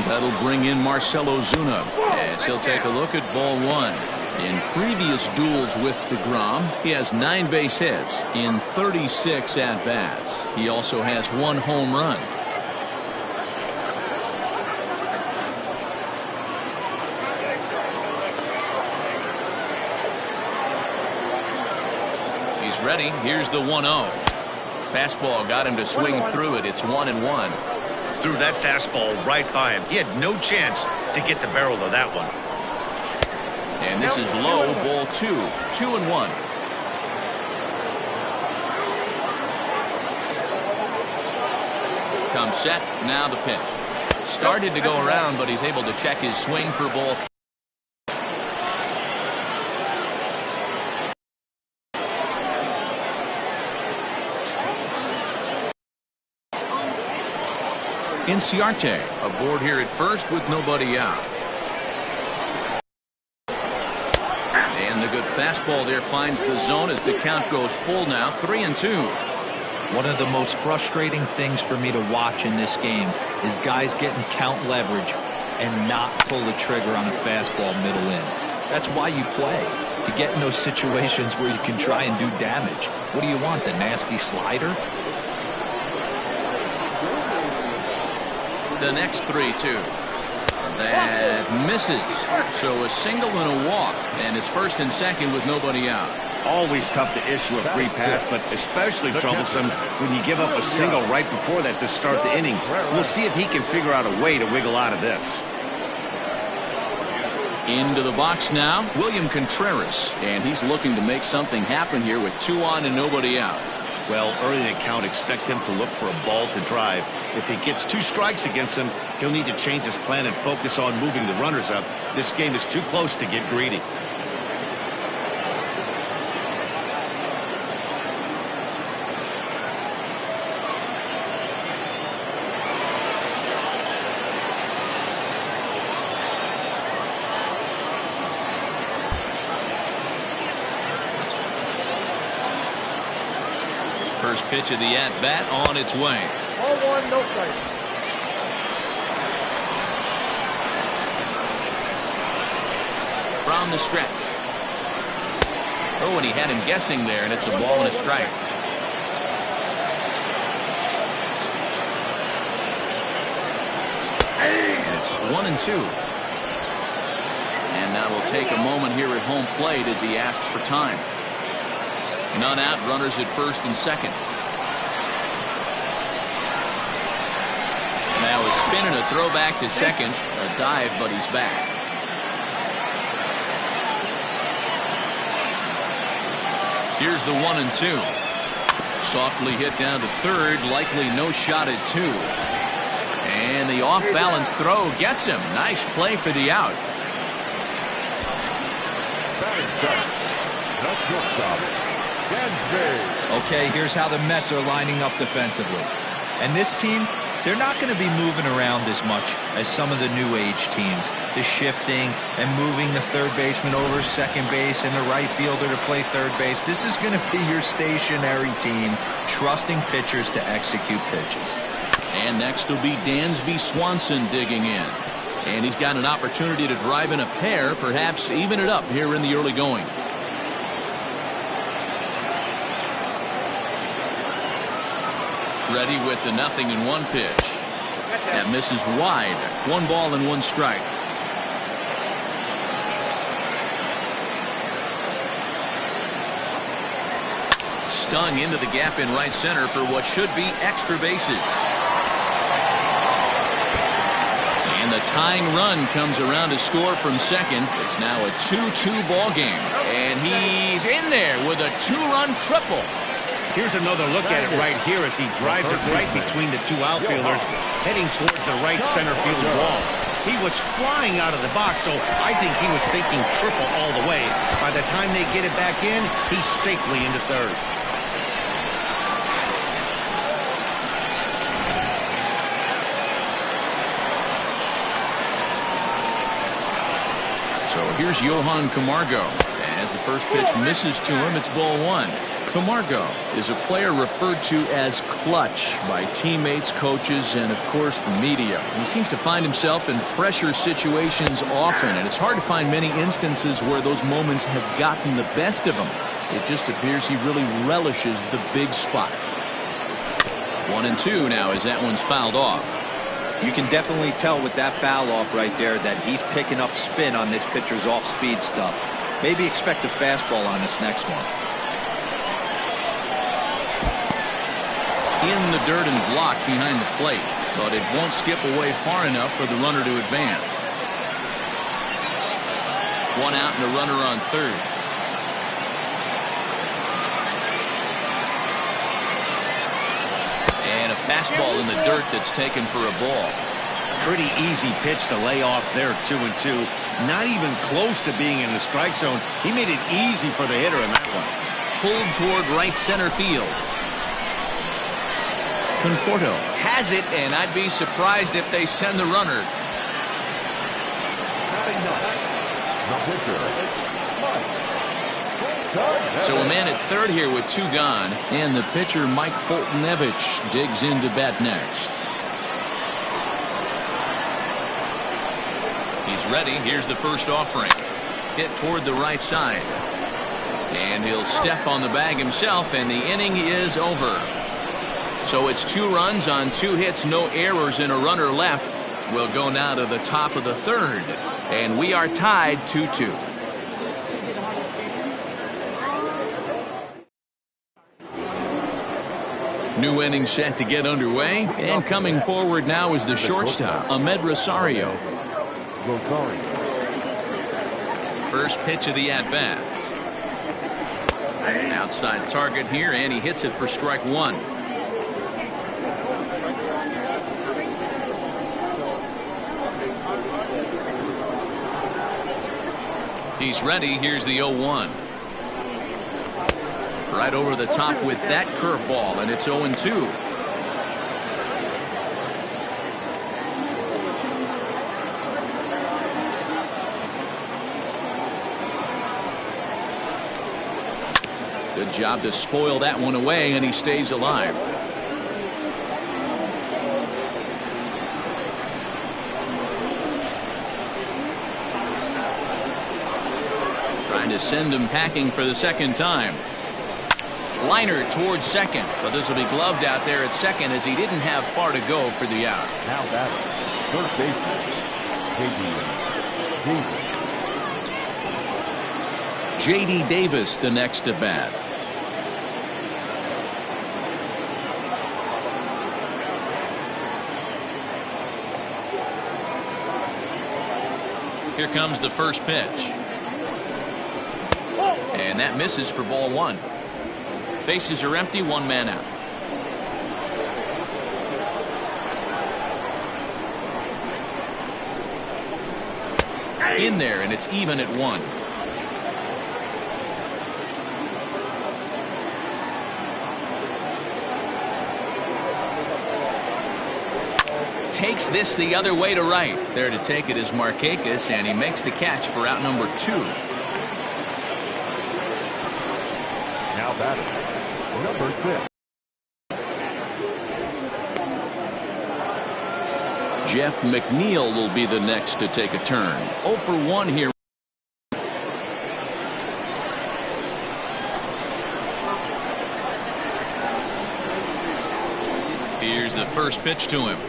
That'll bring in Marcell Ozuna as he'll take a look at ball one. In previous duels with DeGrom, he has 9 base hits in 36 at-bats. He also has 1 home run. He's ready. Here's the 1-0. Fastball got him to swing through it. It's 1-1. Threw that fastball right by him. He had no chance to get the barrel of that one. And this is low, ball 2. 2-1. Comes set. Now the pitch. Started to go around, but he's able to check his swing for ball 3. Inciarte aboard here at first with nobody out. And the good fastball there finds the zone as the count goes full now. 3-2. One of the most frustrating things for me to watch in this game is guys getting count leverage and not pull the trigger on a fastball middle in. That's why you play, to get in those situations where you can try and do damage. What do you want, the nasty slider? The next 3-2. That misses. So a single and a walk, and it's first and second with nobody out. Always tough to issue a free pass, but especially troublesome when you give up a single right before that to start the inning. We'll see if he can figure out a way to wiggle out of this. Into the box now, William Contreras, and he's looking to make something happen here with 2 on and nobody out. Well, early in the count, expect him to look for a ball to drive. If he gets 2 strikes against him, he'll need to change his plan and focus on moving the runners up. This game is too close to get greedy. First pitch of the at-bat on its way. 0-1, no strike. From the stretch. Oh, and he had him guessing there, and it's a ball and a strike. And it's 1-2. And now we'll take a moment here at home plate as he asks for time. None out, runners at first and second. Now a spin and a throw back to second. A dive, but he's back. Here's the 1-2. Softly hit down to third, likely no shot at 2. And the off-balance throw gets him. Nice play for the out. That's your stop. Okay, here's how the Mets are lining up defensively. And this team, they're not going to be moving around as much as some of the new age teams. The shifting and moving the third baseman over second base and the right fielder to play third base. This is going to be your stationary team, trusting pitchers to execute pitches. And next will be Dansby Swanson digging in. And he's got an opportunity to drive in a pair, perhaps even it up here in the early going. Ready with the 0-1 pitch. That misses wide. 1 ball and 1 strike. Stung into the gap in right center for what should be extra bases. And the tying run comes around to score from second. It's now a 2-2 ball game. And he's in there with a 2-run triple. Here's another look at it right here as he drives it right between the 2 outfielders, heading towards the right center field wall. He was flying out of the box, so I think he was thinking triple all the way. By the time they get it back in, he's safely into third. So here's Johan Camargo. As the first pitch misses to him, it's ball 1. Camargo is a player referred to as clutch by teammates, coaches, and of course the media. He seems to find himself in pressure situations often, and it's hard to find many instances where those moments have gotten the best of him. It just appears he really relishes the big spot. 1-2 now as that one's fouled off. You can definitely tell with that foul off right there that he's picking up spin on this pitcher's off-speed stuff. Maybe expect a fastball on this next one. In the dirt and blocked behind the plate, but it won't skip away far enough for the runner to advance. 1 out and a runner on third. And a fastball in the dirt that's taken for a ball. Pretty easy pitch to lay off there, 2-2. Not even close to being in the strike zone. He made it easy for the hitter in that one. Pulled toward right center field. Conforto has it, and I'd be surprised if they send the runner. So a man at third here with 2 gone, and the pitcher Mike Foltynewicz digs in to bat next. He's ready. Here's the first offering. Hit toward the right side. And he'll step on the bag himself, and the inning is over. So it's 2 runs on 2 hits, no errors, and a runner left. We'll go now to the top of the third, and we are tied 2-2. New inning set to get underway, and coming forward now is the shortstop, Ahmed Rosario. First pitch of the at-bat. Outside target here, and he hits it for strike 1. He's ready. Here's the 0-1. Right over the top with that curveball, and it's 0-2. Good job to spoil that one away, and he stays alive. To send him packing for the second time. Liner towards second, but this will be gloved out there at second as he didn't have far to go for the out. Now batting, first baseman, J.D. Davis the next to bat. Here comes the first pitch. And that misses for ball 1. Bases are empty, 1 man out. In there, and it's even at 1. Takes this the other way to right. There to take it is Markakis, and he makes the catch for out number 2. now batting, number 6. Jeff Mcneil will be the next to take a turn. 0 for 1 here. Here's the first pitch to him.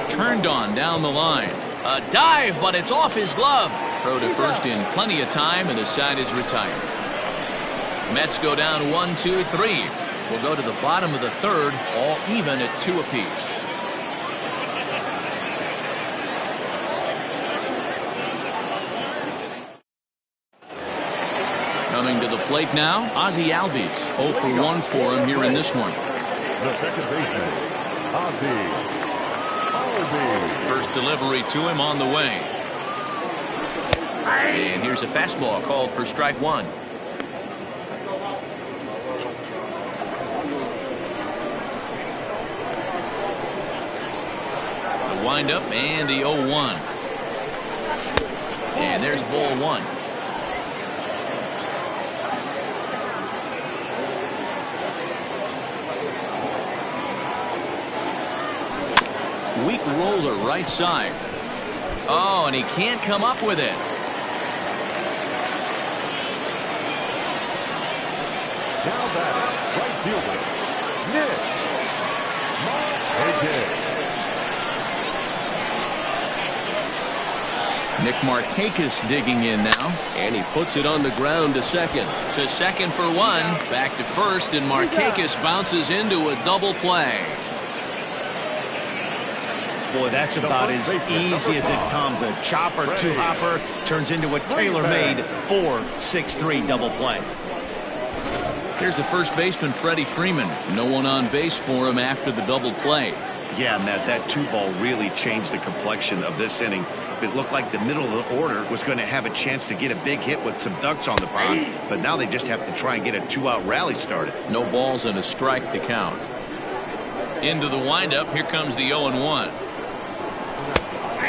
Turned on down the line. A dive, but it's off his glove. Throw to first in plenty of time, and the side is retired. Mets go down 1-2-3. We'll go to the bottom of the third, all even at 2 apiece. Coming to the plate now, Ozzie Albies. 0 for 1 for him here in this one. The second baseman, Ozzie Albies. First delivery to him on the way. And here's a fastball called for strike 1. The windup and the 0-1. And there's ball 1. Weak roller right side. Oh, and he can't come up with it. Now batting, right fielder, Nick Markakis digging in now, and he puts it on the ground to second. To second for one, back to first, and Markakis bounces into a double play. Boy, that's about as easy as it comes. A chopper, two-hopper turns into a tailor-made 4-6-3 double play. Here's the first baseman, Freddie Freeman. No one on base for him after the double play. Yeah, Matt, that two-ball really changed the complexion of this inning. It looked like the middle of the order was going to have a chance to get a big hit with some ducks on the pond, but now they just have to try and get a two-out rally started. No balls and a strike to count. Into the windup, here comes the 0-1.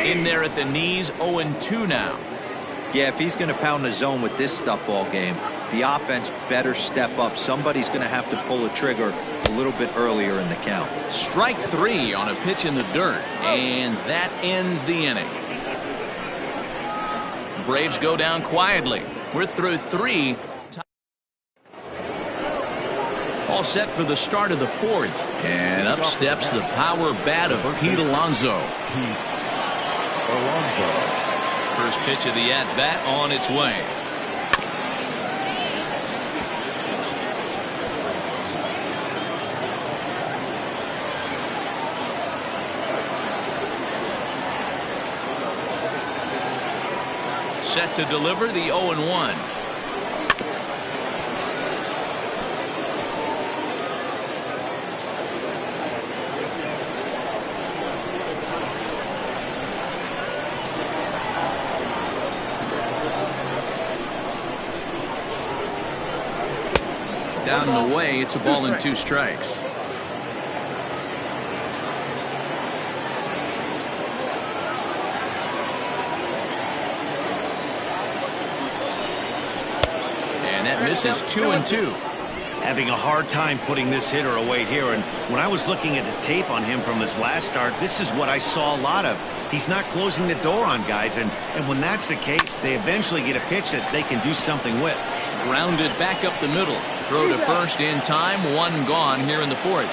In there at the knees, 0-2 now. Yeah, if he's going to pound the zone with this stuff all game, the offense better step up. Somebody's going to have to pull a trigger a little bit earlier in the count. Strike 3 on a pitch in the dirt, and that ends the inning. Braves go down quietly. We're through 3. All set for the start of the 4th. And up steps the power bat of Pete Alonso. First pitch of the at-bat on its way. Set to deliver the 0-1. Down and away, it's a ball and 2 strikes. Misses 2-2. Having a hard time putting this hitter away here, and when I was looking at the tape on him from his last start, this is what I saw a lot of. He's not closing the door on guys, and when that's the case, they eventually get a pitch that they can do something with. Grounded back up the middle. Throw to first in time. 1 gone here in the 4th.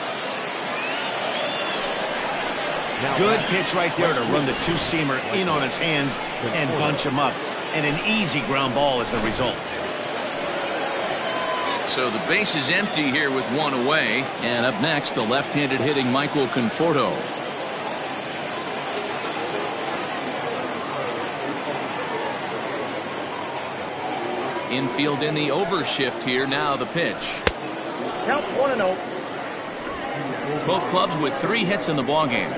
Good pitch right there to run the two-seamer in on his hands and bunch him up, and an easy ground ball as the result. So the base is empty here with 1 away. And up next, the left-handed hitting Michael Conforto. Infield in the overshift here. Now the pitch. Count 1-0. Both clubs with 3 hits in the ballgame.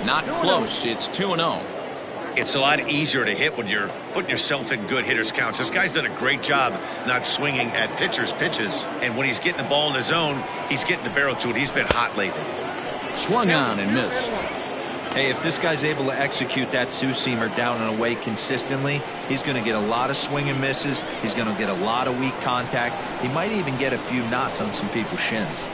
Not close. It's 2-0. It's a lot easier to hit when you're putting yourself in good hitters' counts. This guy's done a great job not swinging at pitchers' pitches. And when he's getting the ball in his zone, he's getting the barrel to it. He's been hot lately. Swung on and missed. Hey, if this guy's able to execute that two-seamer down and away consistently, he's going to get a lot of swing and misses. He's going to get a lot of weak contact. He might even get a few knots on some people's shins.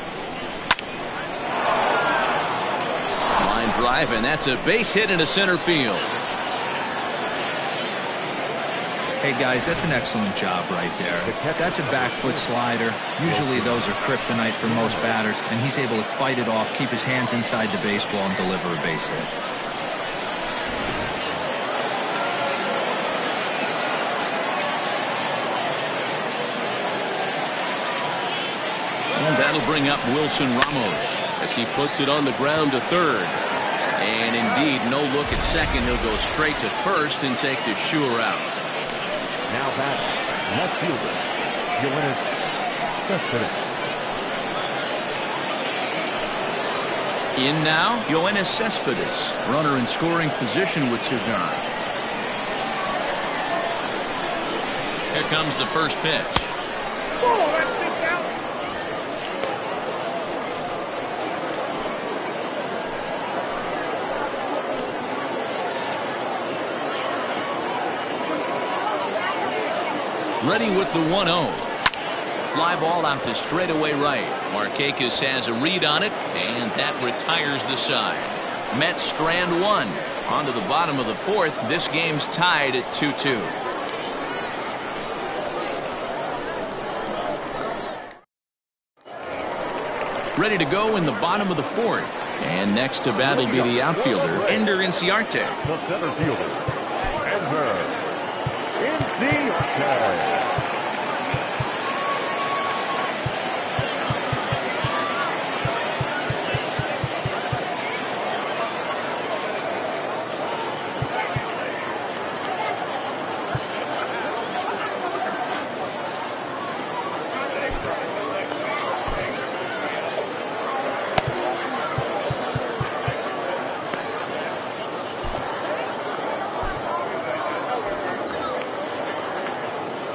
Line drive, and that's a base hit into center field. Hey guys, that's an excellent job right there. That's a back foot slider. Usually those are kryptonite for most batters, and he's able to fight it off, keep his hands inside the baseball, and deliver a base hit. And that'll bring up Wilson Ramos as he puts it on the ground to third. And indeed, no look at second. He'll go straight to first and take the sure out. Now batting, left fielder, Johan Camargo. In now, Yoenis Cespedes, runner in scoring position with Cigar. Here comes the first pitch. Oh, that's big out. Ready with the 1-0. Fly ball out to straightaway right. Markakis has a read on it, and that retires the side. Mets strand one. On to the bottom of the fourth. This game's tied at 2-2. Ready to go in the bottom of the fourth. And next to bat will be the outfielder, Ender Inciarte. The center fielder, Ender Inciarte.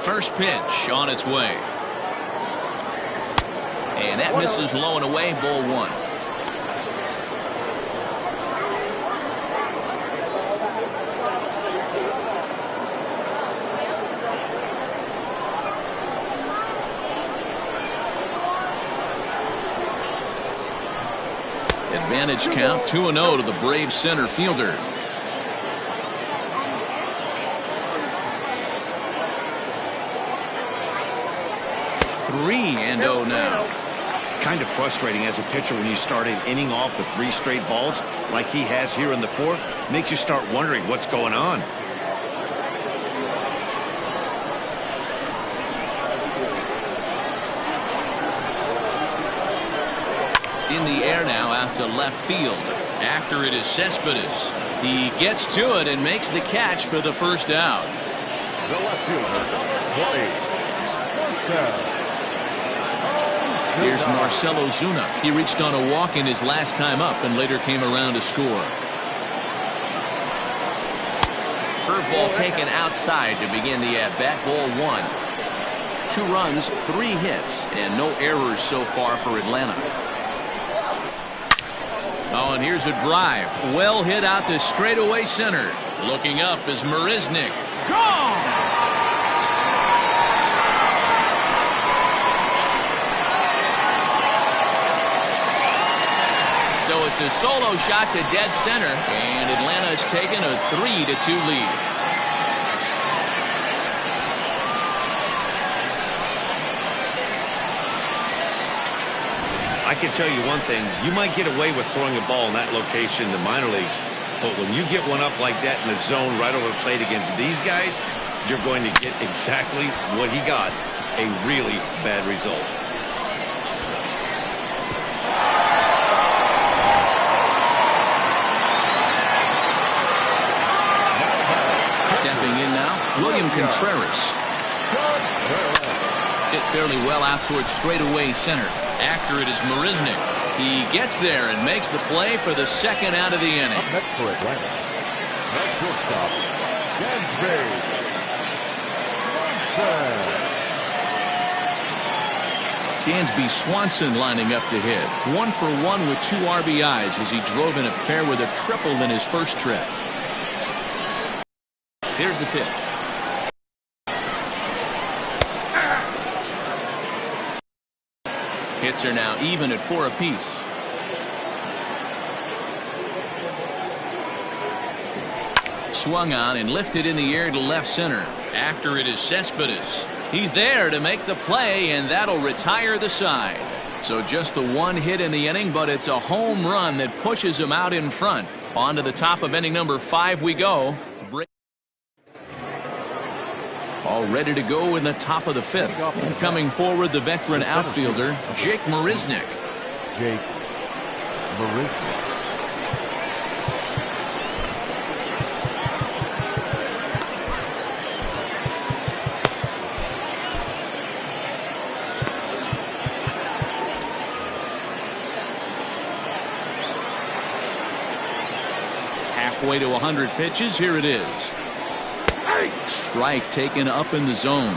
First pitch on its way. And that misses low and away, ball one. Advantage count 2-0 to the Braves center fielder. 3-0 now. Kind of frustrating as a pitcher when you start an inning off with 3 straight balls like he has here in the fourth. Makes you start wondering what's going on. In the air now out to left field. After it is Cespedes. He gets to it and makes the catch for the first out. The left fielder, 20. First down. Here's Marcell Ozuna. He reached on a walk in his last time up and later came around to score. Curveball taken outside to begin the at-bat. Ball one. 2 runs, 3 hits, and no errors so far for Atlanta. Oh, and here's a drive. Well hit out to straightaway center. Looking up is Marisnick. Gone! So it's a solo shot to dead center, and Atlanta has taken a 3-2 lead. I can tell you one thing. You might get away with throwing a ball in that location in the minor leagues, but when you get one up like that in the zone right over the plate against these guys, you're going to get exactly what he got, a really bad result. Stepping in now, William Contreras. Hit fairly well out towards straightaway center. After it is Marisnick. He gets there and makes the play for the second out of the inning. Up next for Atlanta, right shortstop, Dansby Swanson lining up to hit. 1 for 1 with 2 RBIs as he drove in a pair with a triple in his first trip. Here's the pitch. Hits are now even at 4 apiece. Swung on and lifted in the air to left center. After it is Cespedes. He's there to make the play, and that'll retire the side. So just the 1 hit in the inning, but it's a home run that pushes him out in front. On to the top of inning number 5 we go. All ready to go in the top of the 5th. And coming forward, the veteran outfielder, Jake Marisnick. Jake Marisnick. Halfway to 100 pitches. Here it is. Strike taken up in the zone.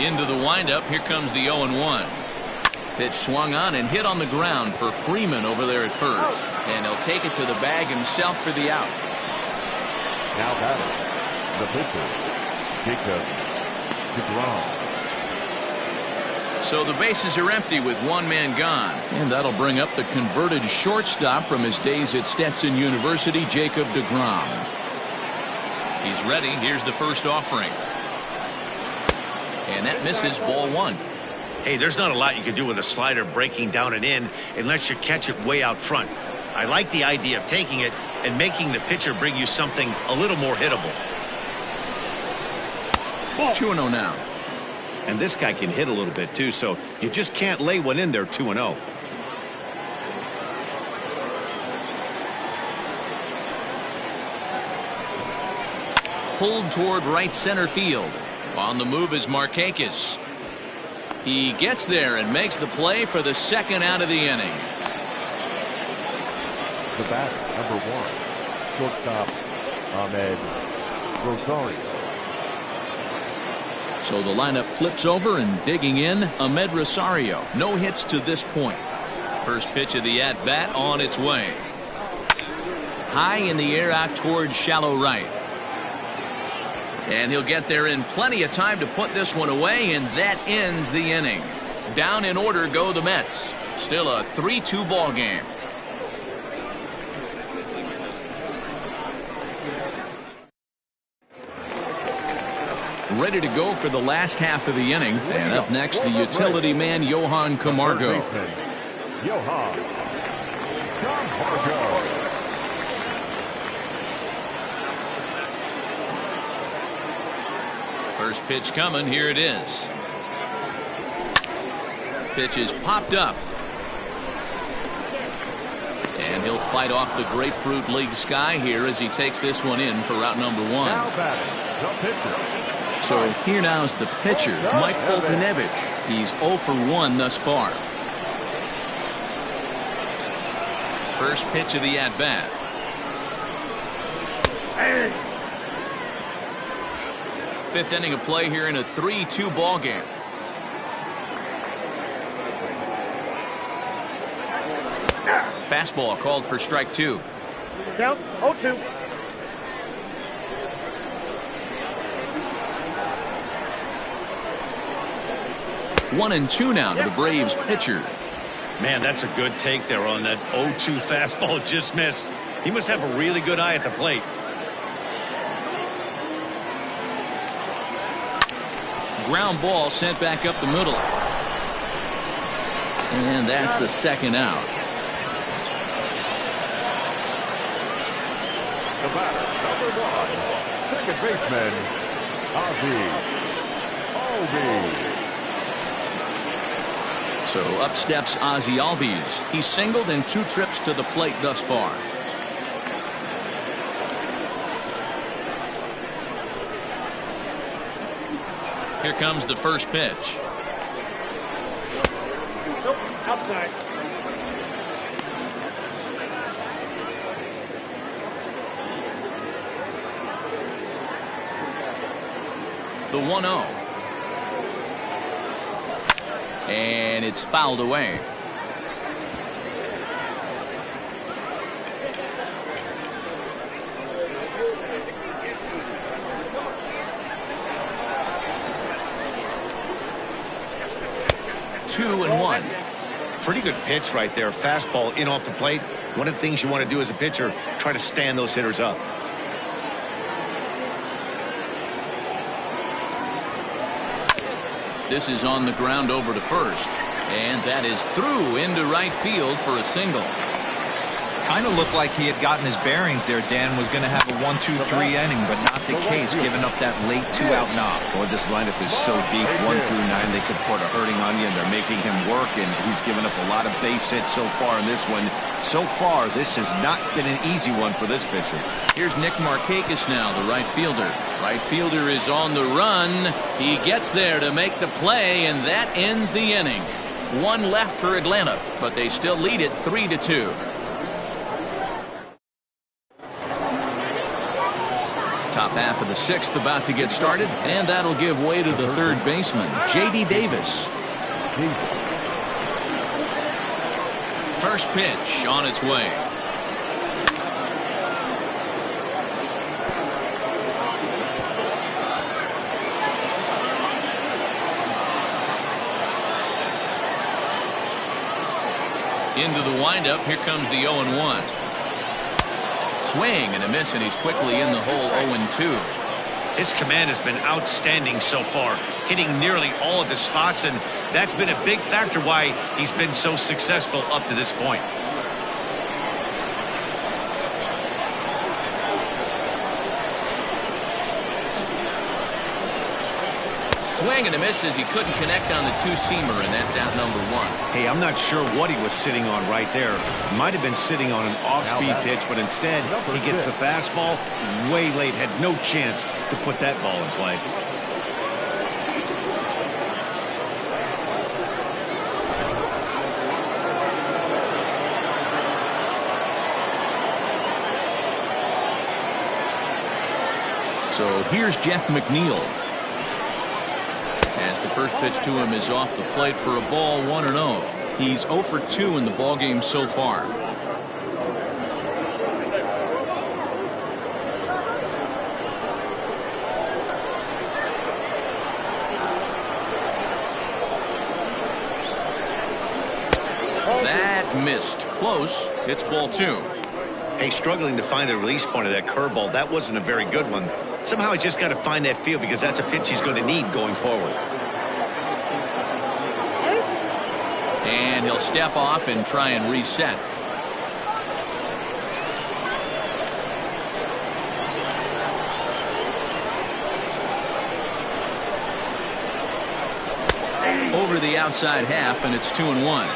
Into the windup. Here comes the 0-1. Pitch swung on and hit on the ground for Freeman over there at first. And he'll take it to the bag himself for the out. Now batting, the pitcher, Jacob DeGrom. So the bases are empty with one man gone. And that'll bring up the converted shortstop from his days at Stetson University, Jacob DeGrom. He's ready. Here's the first offering. And that misses, ball one. Hey, there's not a lot you can do with a slider breaking down and in unless you catch it way out front. I like the idea of taking it and making the pitcher bring you something a little more hittable. 2-0 now. And this guy can hit a little bit too, so you just can't lay one in there 2-0. Pulled toward right center field. On the move is Markakis. He gets there and makes the play for the second out of the inning. The batter, number 1, shortstop, Ahmed Rosario. So the lineup flips over, and digging in, Ahmed Rosario. No hits to this point. First pitch of the at-bat on its way. High in the air out towards shallow right. And he'll get there in plenty of time to put this one away, and that ends the inning. Down in order go the Mets. Still a 3-2 ball game. Ready to go for the last half of the inning. And up next, the utility man, Johan Camargo. Johan Camargo. First pitch coming. Here it is. Pitch is popped up. And he'll fight off the Grapefruit League sky here as he takes this one in for out number 1. Now batting, the pitcher. So here now is the pitcher, Mike Foltynewicz. He's 0 for 1 thus far. First pitch of the at-bat. Fifth inning of play here in a 3-2 ball game. Fastball called for strike 2. Count 0-2. 1-2 now to the Braves pitcher. Man, that's a good take there on that 0-2 fastball. Just missed. He must have a really good eye at the plate. Ground ball sent back up the middle. And that's the second out. The batter, number 1, second baseman, Ozzie Albies. So up steps Ozzie Albies. He's singled in 2 trips to the plate thus far. Here comes the first pitch. Nope, outside. The 1-0. And it's fouled away. Two and 1. Pretty good pitch right there. Fastball in off the plate. One of the things you want to do as a pitcher, try to stand those hitters up. This is on the ground over to first. And that is through into right field for a single. Kind of looked like he had gotten his bearings there. Dan was going to have a 1-2-3 inning, but not the case, giving up that late 2-out knock. Boy, this lineup is so deep, 1 through 9. They could put a hurting on you, and they're making him work, and he's given up a lot of base hits so far in this one. So far, this has not been an easy one for this pitcher. Here's Nick Markakis now, the right fielder. Right fielder is on the run. He gets there to make the play, and that ends the inning. 1 left for Atlanta, but they still lead it 3-2. Top half of the 6th about to get started, and that'll give way to the third baseman, J.D. Davis. First pitch on its way. Into the windup. Here comes the 0-1. Swing and a miss, and he's quickly in the hole. 0-2. His command has been outstanding so far, hitting nearly all of his spots, and that's been a big factor why he's been so successful up to this point. Swing and a miss as he couldn't connect on the two-seamer, and that's out number 1. Hey, I'm not sure what he was sitting on right there. Might have been sitting on an off-speed pitch, but instead he gets the fastball way late. Had no chance to put that ball in play. So here's Jeff Mcneil. As the first pitch to him is off the plate for a ball. 1-0. He's 0 for 2 in the ballgame so far. That missed. Close. It's ball 2. Hey, struggling to find the release point of that curveball. That wasn't a very good one. Somehow he's just got to find that feel because that's a pitch he's going to need going forward. And he'll step off and try and reset. Over the outside half, and it's 2-1.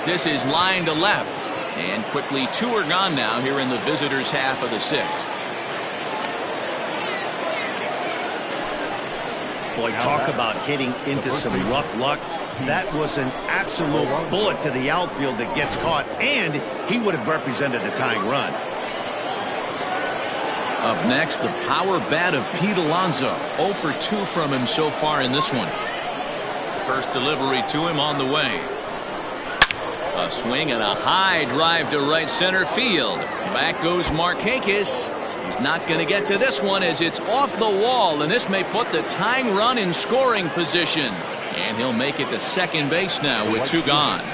This is line to left, and quickly 2 are gone now here in the visitors' half of the 6th. Boy, talk about hitting into some rough luck. That was an absolute bullet to the outfield that gets caught, and he would have represented the tying run. Up next, the power bat of Pete Alonso. 0 for 2 from him so far in this one. First delivery to him on the way. A swing and a high drive to right center field. Back goes Markakis. He's not going to get to this one as it's off the wall, and this may put the tying run in scoring position. And he'll make it to second base now with 2 gone.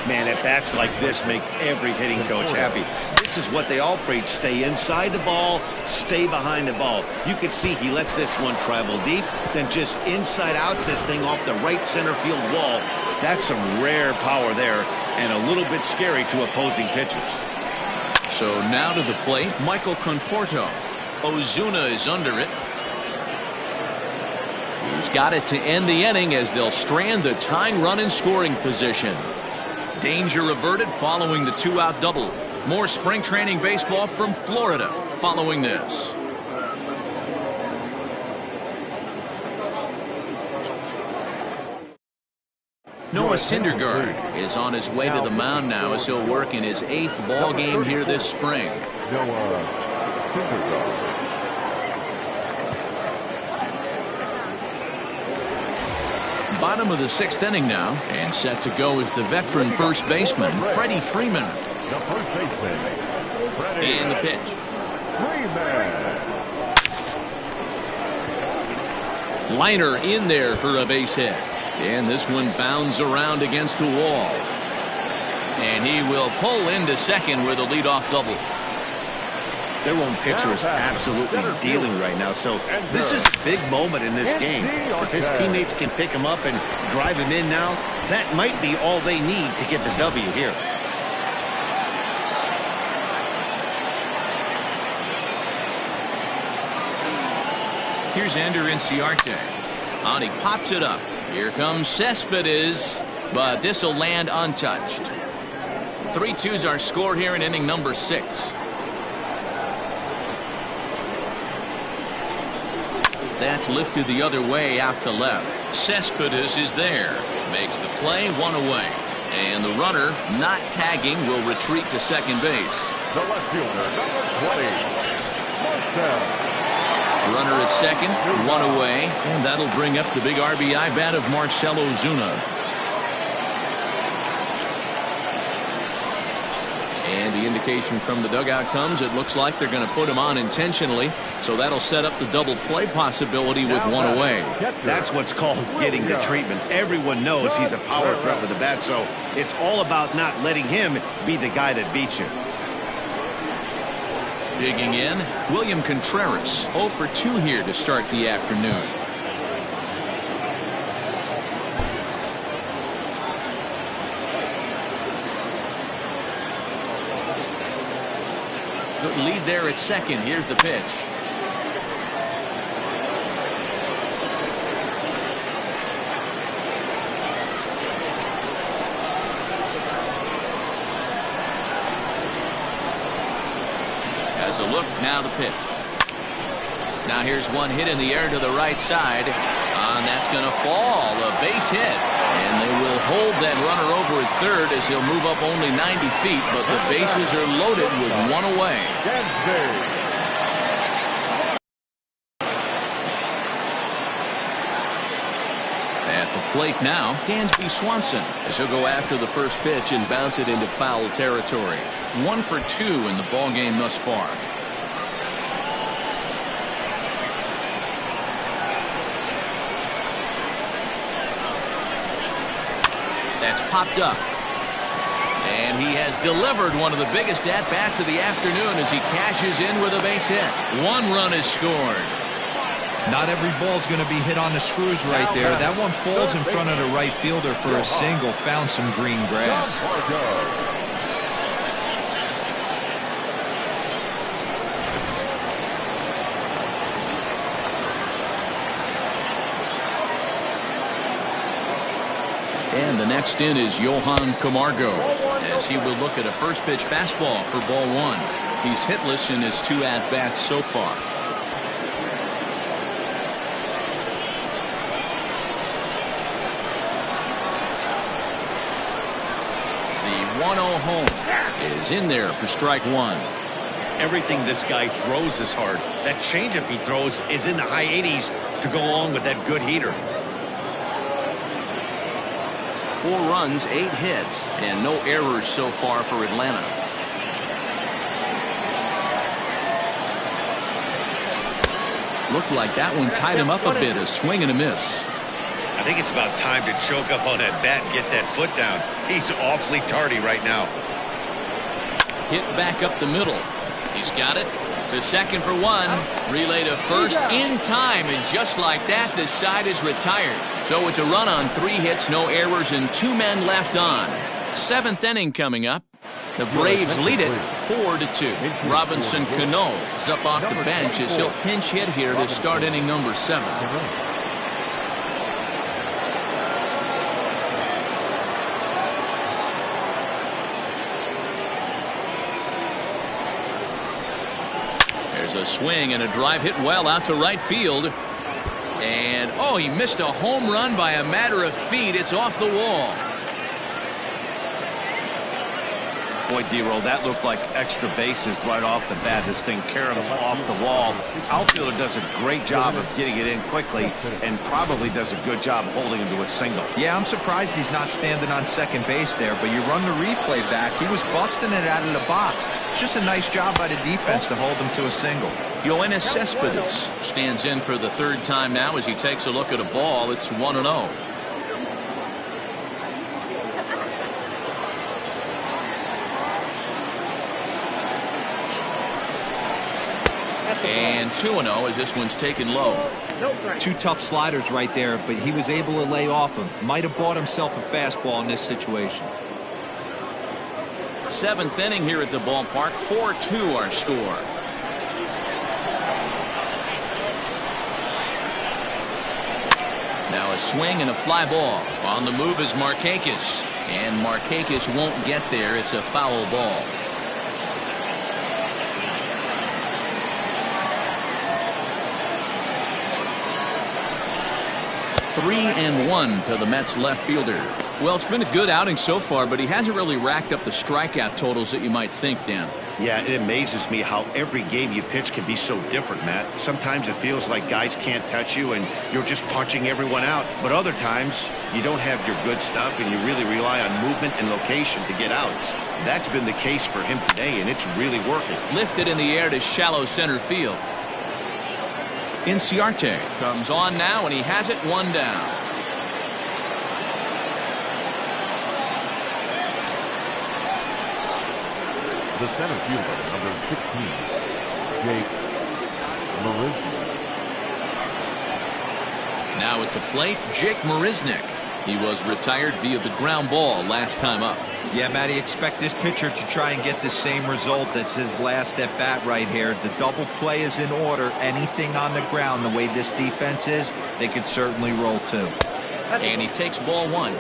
Man, at bats like this make every hitting coach happy. This is what they all preach. Stay inside the ball, stay behind the ball. You can see he lets this one travel deep, then just inside outs this thing off the right center field wall. That's some rare power there and a little bit scary to opposing pitchers. So now to the plate, Michael Conforto. Ozuna is under it. He's got it to end the inning as they'll strand the tying run in scoring position. Danger averted following the 2-out double. More spring training baseball from Florida following this. Noah Syndergaard is on his way to the mound now as he'll work in his 8th ball game here this spring. Noah Syndergaard. Bottom of the 6th inning now, and set to go is the veteran first baseman, Freddie Freeman. The first baseman, Freddie And the pitch. Freeman. Liner in there for a base hit. And this one bounds around against the wall. And he will pull into second with a leadoff double. Their own pitcher is absolutely dealing right now, so this is a big moment in this game. If his teammates can pick him up and drive him in now, that might be all they need to get the W here. Here's Ender Inciarte. On, he pops it up. Here comes Cespedes, but this will land untouched. 3-2's our score here in inning number 6. That's lifted the other way out to left. Cespedes is there. Makes the play, 1 away. And the runner, not tagging, will retreat to second base. The left fielder, number 20, Marcel. Runner at second, one away, and that'll bring up the big RBI bat of Marcell Ozuna. And the indication from the dugout comes, it looks like they're going to put him on intentionally, so that'll set up the double play possibility with one away. That's what's called getting the treatment. Everyone knows he's a power threat with the bat, so it's all about not letting him be the guy that beats you. Digging in, William Contreras, 0 for 2 here to start the afternoon. Good lead there at second. Here's the pitch. Has a look, now the pitch. Now here's one hit in the air to the right side. And that's going to fall. A base hit. And they will hold that runner over at third as he'll move up only 90 feet. But the bases are loaded with one away. At the plate now, Dansby Swanson, as he'll go after the first pitch and bounce it into foul territory. 1 for 2 in the ballgame thus far. That's popped up. And he has delivered one of the biggest at-bats of the afternoon as he cashes in with a base hit. 1 run is scored. Not every ball's going to be hit on the screws right there. That one falls in front of the right fielder for a single. Found some green grass. And the next in is Johan Camargo, as he will look at a first pitch fastball for ball 1. He's hitless in his 2 at-bats so far. The 1-0 home is in there for strike 1. Everything this guy throws is hard. That changeup he throws is in the high 80s to go along with that good heater. 4 runs, 8 hits, and no errors so far for Atlanta. Looked like that one tied him up a bit, a swing and a miss. I think it's about time to choke up on that bat and get that foot down. He's awfully tardy right now. Hit back up the middle. He's got it to second for 1. Relay to first in time, and just like that, this side is retired. So it's a run on 3 hits, no errors, and 2 men left on. 7th inning coming up. The Braves lead it 4-2. Robinson Cano is up off the bench as he'll pinch hit here to start inning number 7. There's a swing and a drive hit well out to right field. And, oh, he missed a home run by a matter of feet. It's off the wall. Boy, D-Roll, that looked like extra bases right off the bat. This thing caroms off the wall. Outfielder does a great job of getting it in quickly and probably does a good job holding him to a single. Yeah, I'm surprised he's not standing on second base there, but you run the replay back. He was busting it out of the box. It's just a nice job by the defense to hold him to a single. Yoenis Cespedes stands in for the 3rd time now as he takes a look at a ball. It's 1-0. And 2-0 as this one's taken low. 2 tough sliders right there, but he was able to lay off him. Might have bought himself a fastball in this situation. 7th inning here at the ballpark. 4-2 our score. Now a swing and a fly ball. On the move is Markakis. And Markakis won't get there. It's a foul ball. Three and 1 to the Mets left fielder. Well, it's been a good outing so far, but he hasn't really racked up the strikeout totals that you might think, Dan. Yeah, it amazes me how every game you pitch can be so different, Matt. Sometimes it feels like guys can't touch you and you're just punching everyone out. But other times, you don't have your good stuff and you really rely on movement and location to get outs. That's been the case for him today, and it's really working. Lifted in the air to shallow center field. Inciarte comes on now, and he has it one down. The center fielder, number 16, Jake Marisnik. Now at the plate, Jake Marisnik. He was retired via the ground ball last time up. Yeah, Matty, expect this pitcher to try and get the same result. That's his last at bat right here. The double play is in order. Anything on the ground, the way this defense is, they could certainly roll too. And he takes ball one.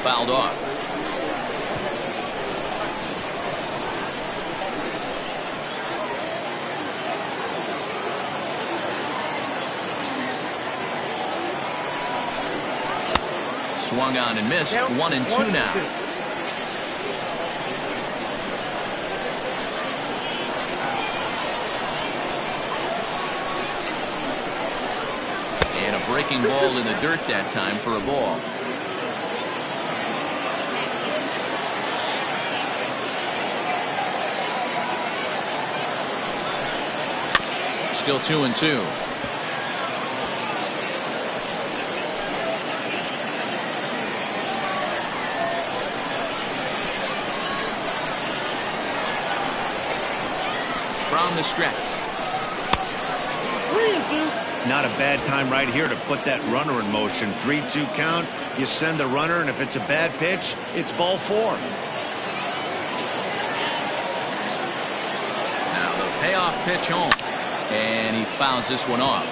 Fouled off. Swung on and missed. 1-2 now. And a breaking ball in the dirt that time for a ball. Still 2-2. From the stretch. Not a bad time right here to put that runner in motion. 3-2 count. You send the runner, and if it's a bad pitch, it's ball four. Now the payoff pitch home. And he fouls this one off.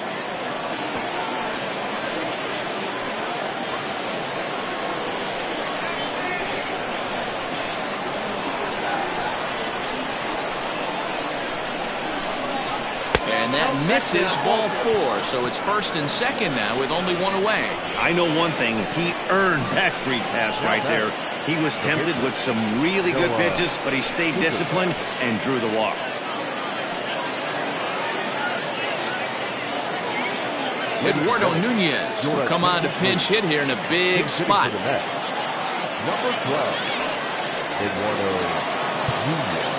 And that misses, ball four. So it's first and second now with only one away. I know one thing. He earned that free pass right there. He was tempted with some really good pitches, but he stayed disciplined and drew the walk. Eduardo Nunez will come on to pinch hit here in a big spot. Number 12, Eduardo Nunez.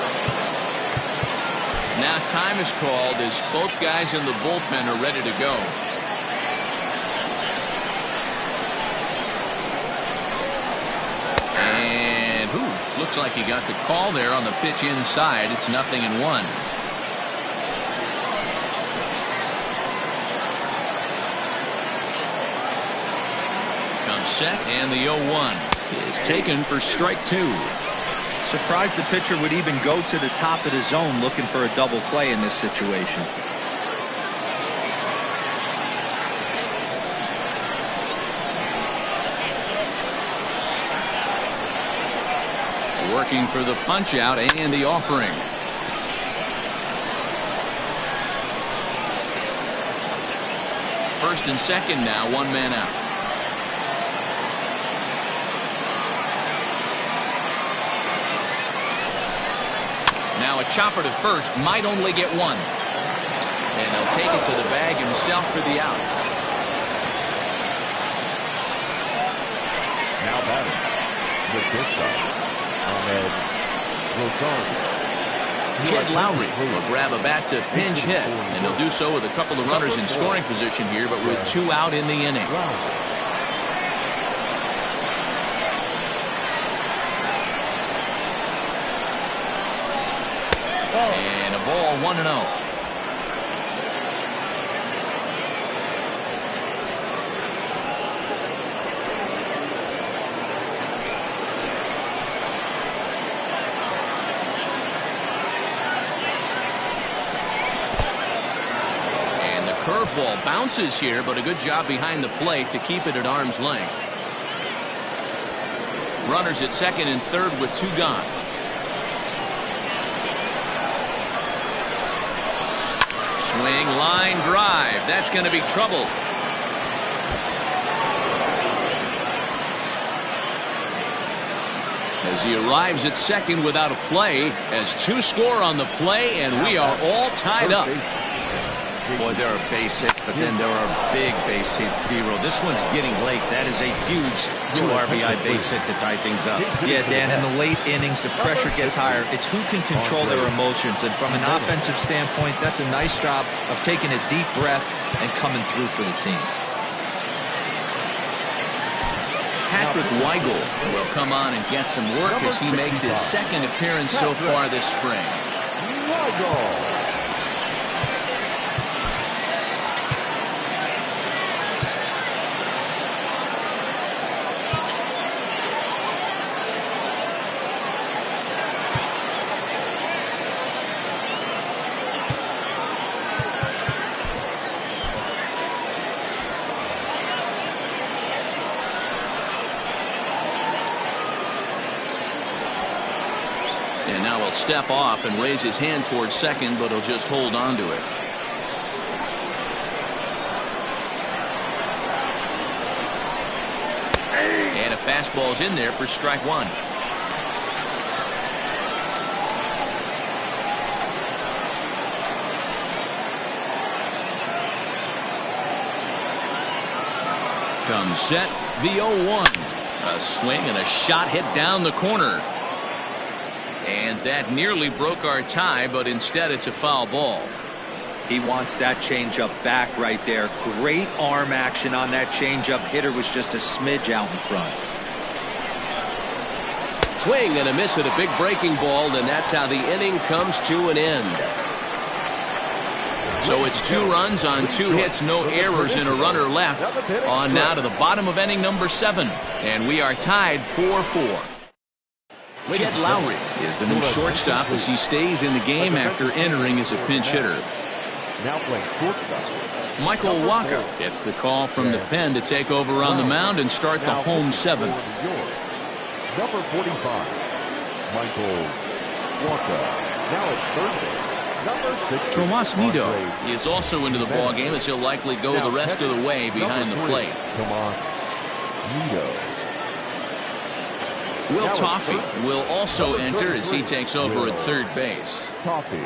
Now time is called as both guys in the bullpen are ready to go. And looks like he got the call there on the pitch inside. It's 0-1. Set, and the 0-1 is taken for strike two. Surprised the pitcher would even go to the top of the zone looking for a double play in this situation. Working for the punch out and the offering. First and second now, one man out. Now a chopper to first, might only get one. And he'll take it to the bag himself for the out. Now batting, the shortstop, Ahmed Rosario. Jed Lowry will grab a bat to pinch hit, and he'll do so with a couple of runners in scoring position here, but with two out in the inning. And a ball, 1-0. And the curveball bounces here, but a good job behind the plate to keep it at arm's length. Runners at second and third with two gone. Swing, line drive. That's going to be trouble. As he arrives at second without a play, has 2 score on the play, and we are all tied up. Boy, there are base hits, but then there are big base hits, D-Roll. This one's getting late. That is a huge 2 RBI base hit to tie things up. Yeah, Dan, in the late innings, the pressure gets higher. It's who can control their emotions. And from an offensive standpoint, that's a nice job of taking a deep breath and coming through for the team. Patrick Weigel will come on and get some work as he makes his 2nd appearance so far this spring. And now he'll step off and raise his hand towards second, but he'll just hold on to it. And a fastball's in there for strike 1. Comes set, the 0-1. A swing and a shot hit down the corner. And that nearly broke our tie, but instead it's a foul ball. He wants that changeup back right there. Great arm action on that changeup. Hitter was just a smidge out in front. Swing and a miss at a big breaking ball, and that's how the inning comes to an end. So it's 2 runs on 2 hits, no errors, and a runner left. On now to the bottom of inning number 7, and we are tied 4-4. Jed Lowry is the new shortstop as he stays in the game after entering as a pinch hitter. Now playing shortstop. Michael Walker gets the call from the pen to take over on the mound and start the home 7th. Number 45, Michael Walker. Now at third base, number 60. Tomas Nido is also into the ball game as he'll likely go the rest of the way behind the plate. Tomas Nido. Will Toffey will also enter as he takes over at third base. Toffey.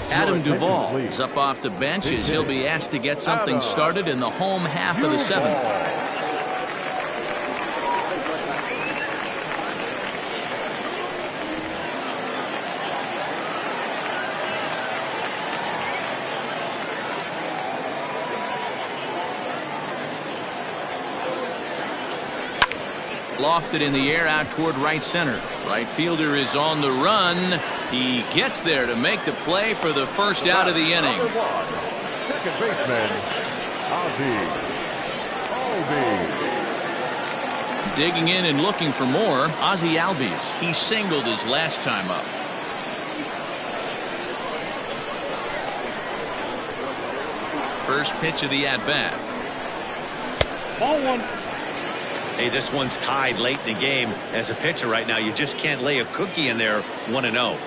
Adam Duvall is up off the bench as he'll be asked to get something started in the home half of the seventh. Lofted in the air out toward right center. Right fielder is on the run. He gets there to make the play for the first out of the inning. Second baseman, Albies. Digging in and looking for more, Ozzie Albies. He singled his last time up. First pitch of the at-bat. Ball one. Hey, this one's tied late in the game. As a pitcher right now, you just can't lay a cookie in there 1-0.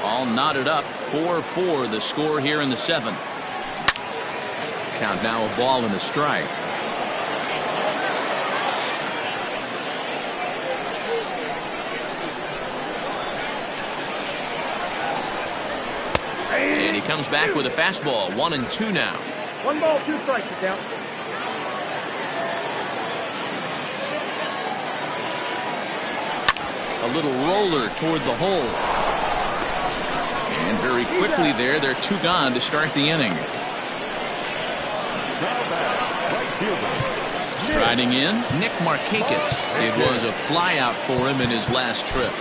All knotted up, 4-4 the score here in the seventh. Count now a ball and a strike. And he comes back with a fastball, 1-2 now. 1 ball, 2 strikes to count. A little roller toward the hole. And very quickly there, they're 2 gone to start the inning. Striding in, Nick Markakis. It was a flyout for him in his last trip.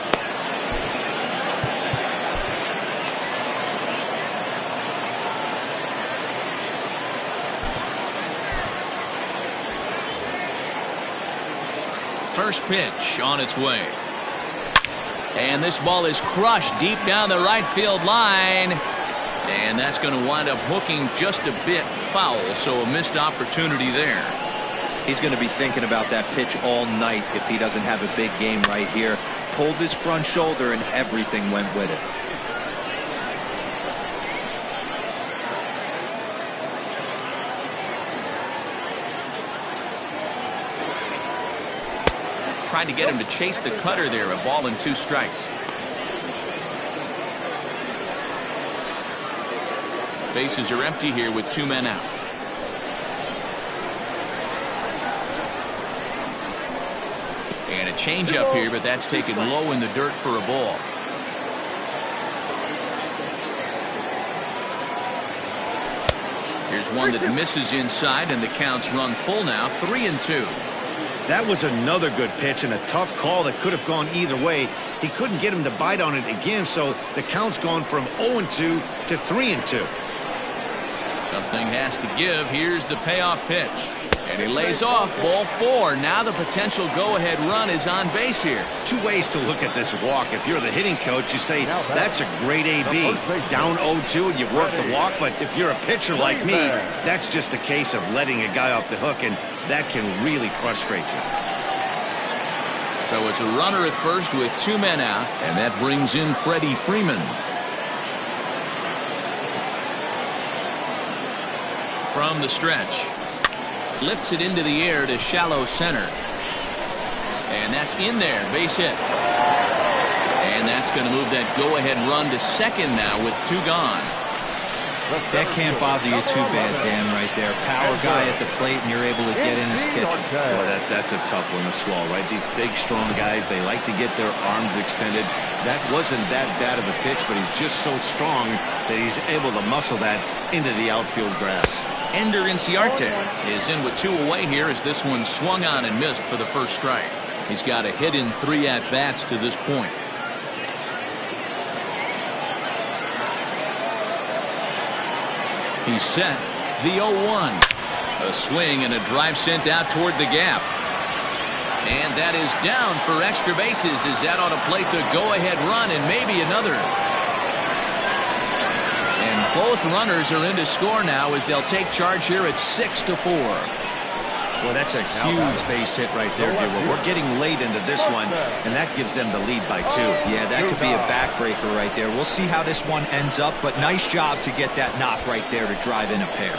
First pitch on its way. And this ball is crushed deep down the right field line. And that's going to wind up hooking just a bit foul, so a missed opportunity there. He's going to be thinking about that pitch all night if he doesn't have a big game right here. Pulled his front shoulder and everything went with it. Tried to get him to chase the cutter there, a ball and 2 strikes. Bases are empty here with 2 men out. changeup here, but that's taken low in the dirt for a ball. Here's one that misses inside, and the count's run full now, 3-2. That was another good pitch and a tough call that could have gone either way. He couldn't get him to bite on it again, so the count's gone from 0-2 to 3-2. Something has to give. Here's the payoff pitch. And he lays off, ball 4. Now the potential go-ahead run is on base here. Two ways to look at this walk. If you're the hitting coach, you say, that's a great AB. Down 0-2 and you work the walk, but if you're a pitcher like me, that's just a case of letting a guy off the hook, and that can really frustrate you. So it's a runner at first with 2 men out, and that brings in Freddie Freeman. From the stretch. Lifts it into the air to shallow center. And that's in there. Base hit. And that's going to move that go-ahead run to second now with 2 gone. That can't bother you too bad, Dan, right there. Power guy at the plate, and you're able to get in his kitchen. Boy, that's a tough one to swallow, right? These big, strong guys, they like to get their arms extended. That wasn't that bad of a pitch, but he's just so strong that he's able to muscle that into the outfield grass. Ender Inciarte is in with 2 away here as this one swung on and missed for the first strike. He's got a hit in 3 at-bats to this point. He's set. The 0-1. A swing and a drive sent out toward the gap. And that is down for extra bases as that ought to plate the go-ahead run and maybe another. And both runners are in to score now as they'll take charge here at 6-4. Well, that's a huge base hit right there, Gilbert. We're getting late into this one, and that gives them the lead by 2. Yeah, that could be a backbreaker right there. We'll see how this one ends up, but nice job to get that knock right there to drive in a pair.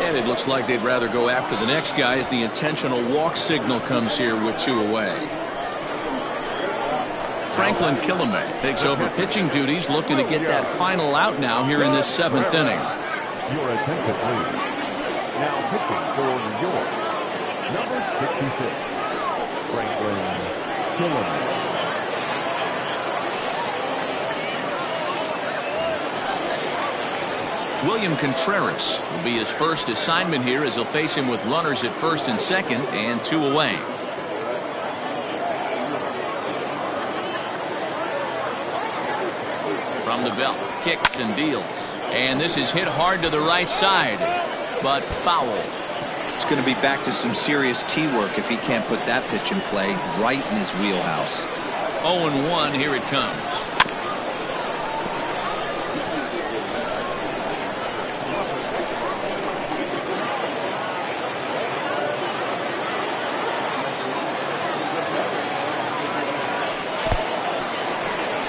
And it looks like they'd rather go after the next guy as the intentional walk signal comes here with 2 away. Franklin Killamay takes over pitching duties, looking to get that final out now here in this 7th inning. Your attention, please. Now pitching for New York, number 66, Franklin Killamay. William Contreras will be his first assignment here as he'll face him with runners at first and second and 2 away. From the belt, kicks and deals. And this is hit hard to the right side, but foul. It's going to be back to some serious tee work if he can't put that pitch in play right in his wheelhouse. 0-1, here it comes.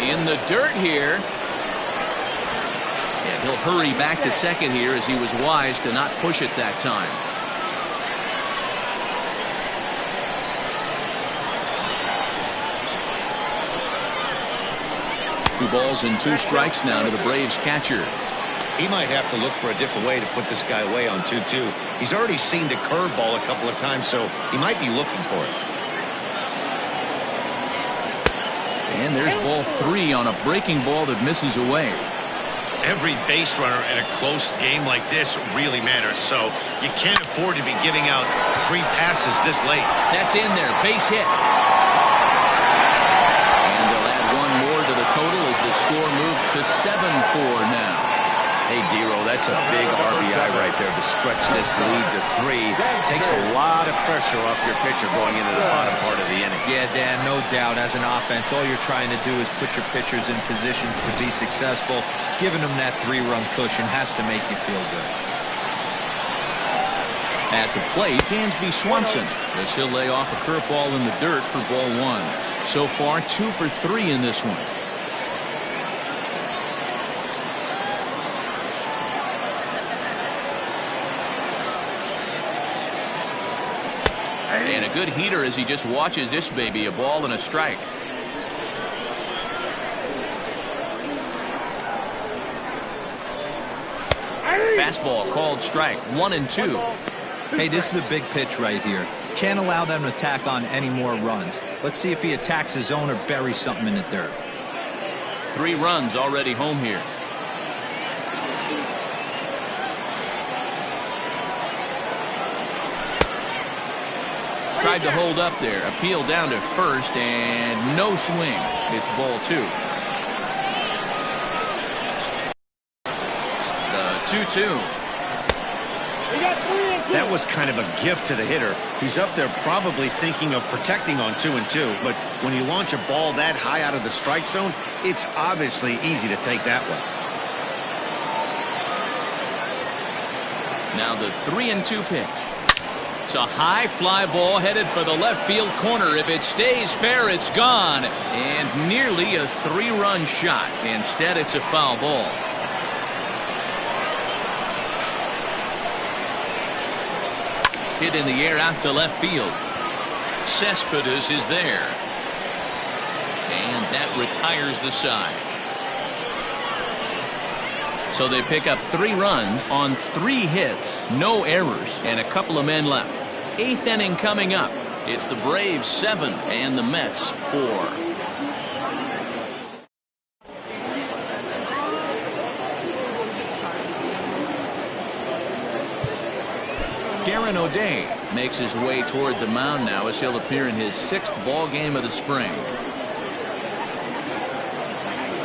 In the dirt here. And he'll hurry back to second here as he was wise to not push it that time. Two balls and 2 strikes now to the Braves catcher. He might have to look for a different way to put this guy away on 2-2. He's already seen the curveball a couple of times, so he might be looking for it. And there's ball 3 on a breaking ball that misses away. Every base runner in a close game like this really matters, so you can't afford to be giving out free passes this late. That's in there, base hit. And they'll add 1 more to the total as the score moves to 7-4 now. Hey, Dero, that's a big RBI right there to stretch this lead to 3. Takes a lot of pressure off your pitcher going into the bottom part of the inning. Yeah, Dan, no doubt. As an offense, all you're trying to do is put your pitchers in positions to be successful. Giving them that 3-run cushion has to make you feel good. At the plate, Dansby Swanson, as he'll lay off a curveball in the dirt for ball 1. So far, 2 for 3 in this one. And a good heater as he just watches this baby, a ball and a strike. Fastball called strike. 1-2. Hey, this is a big pitch right here. Can't allow them to tack on any more runs. Let's see if he attacks his zone or buries something in the dirt. 3 runs already home here. Tried to hold up there. Appeal down to first and no swing. It's ball 2. The 2-2. That was kind of a gift to the hitter. He's up there probably thinking of protecting on 2-2, but when you launch a ball that high out of the strike zone, it's obviously easy to take that one. Now the 3-2 pitch. It's a high fly ball headed for the left field corner. If it stays fair, it's gone. And nearly a 3-run shot. Instead, it's a foul ball. Hit in the air out to left field. Cespedes is there. And that retires the side. So they pick up 3 runs on 3 hits, no errors, and a couple of men left. 8th inning coming up. It's the Braves 7 and the Mets 4. Darren O'Day makes his way toward the mound now as he'll appear in his 6th ball game of the spring.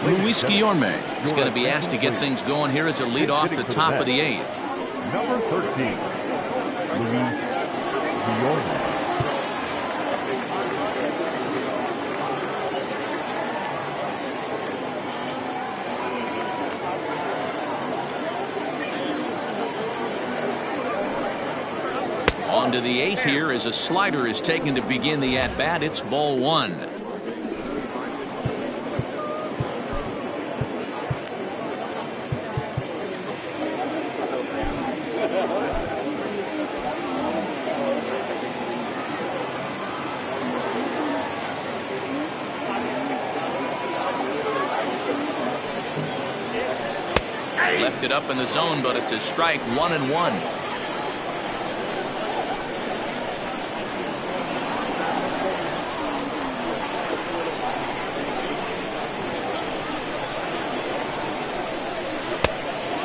Luis Guillorme is going to be asked to get things going here as a lead off the top of the 8th. Number 13, Luis Guillorme. On to the 8th here as a slider is taken to begin the at-bat. It's ball 1. Left it up in the zone, but it's a strike. 1-1.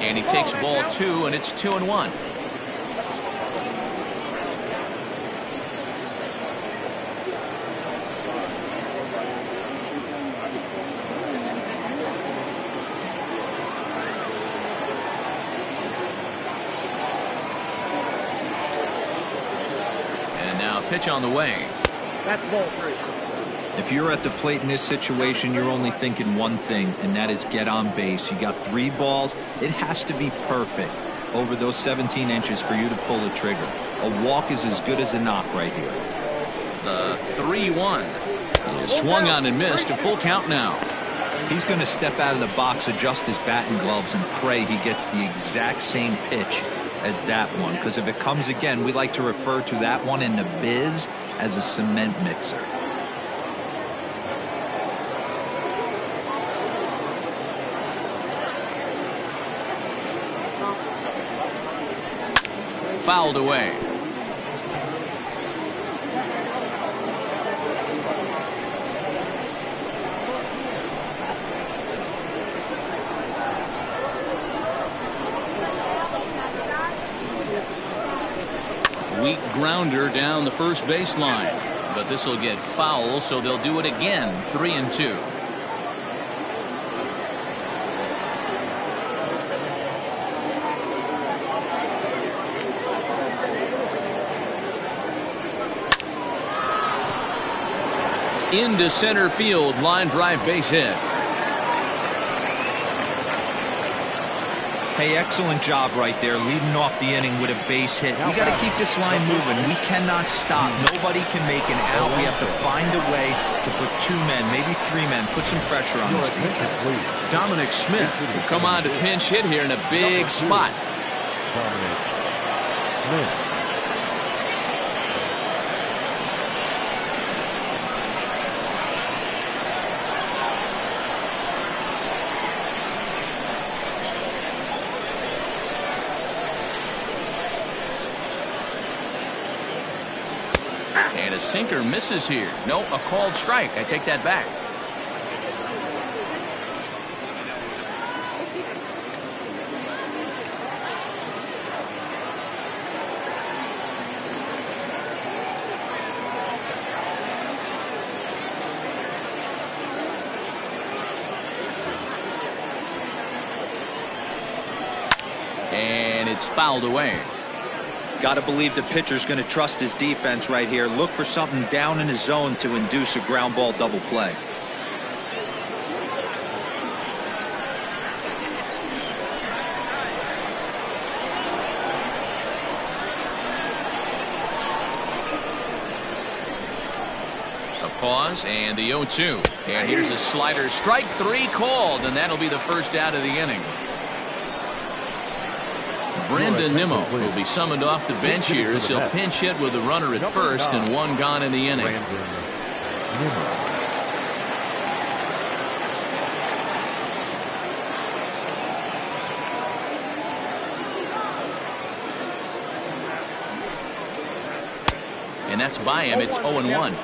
And he takes ball 2, and it's 2-1. And now pitch on the way. That's ball 3. If you're at the plate in this situation, you're only thinking one thing, and that is get on base. You got 3 balls. It has to be perfect over those 17 inches for you to pull the trigger. A walk is as good as a knock right here. The 3-1 is swung on and missed. A full count now. He's going to step out of the box, adjust his bat and gloves, and pray he gets the exact same pitch as that one. Because if it comes again, we like to refer to that one in the biz as a cement mixer. Fouled away. Weak grounder down the first baseline, but this will get foul, so they'll do it again. 3-2. Into center field, line drive, base hit. Hey, excellent job right there, leading off the inning with a base hit. We got to keep this line moving. We cannot stop. Nobody can make an out. We have to find a way to put 2 men, maybe 3 men, put some pressure on this defense. Dominic Smith will come on to pinch hit here in a big spot. Dominic Smith. sinker misses here. No, a called strike. I take that back. And it's fouled away. Got to believe the pitcher's going to trust his defense right here. Look for something down in his zone to induce a ground ball double play. A pause and the 0-2. And here's a slider. Strike three called, and that'll be the first out of the inning. Mcneil will be summoned off the bench here as he'll pinch hit with a runner at first and one gone in the inning. And that's by him. It's 0-1.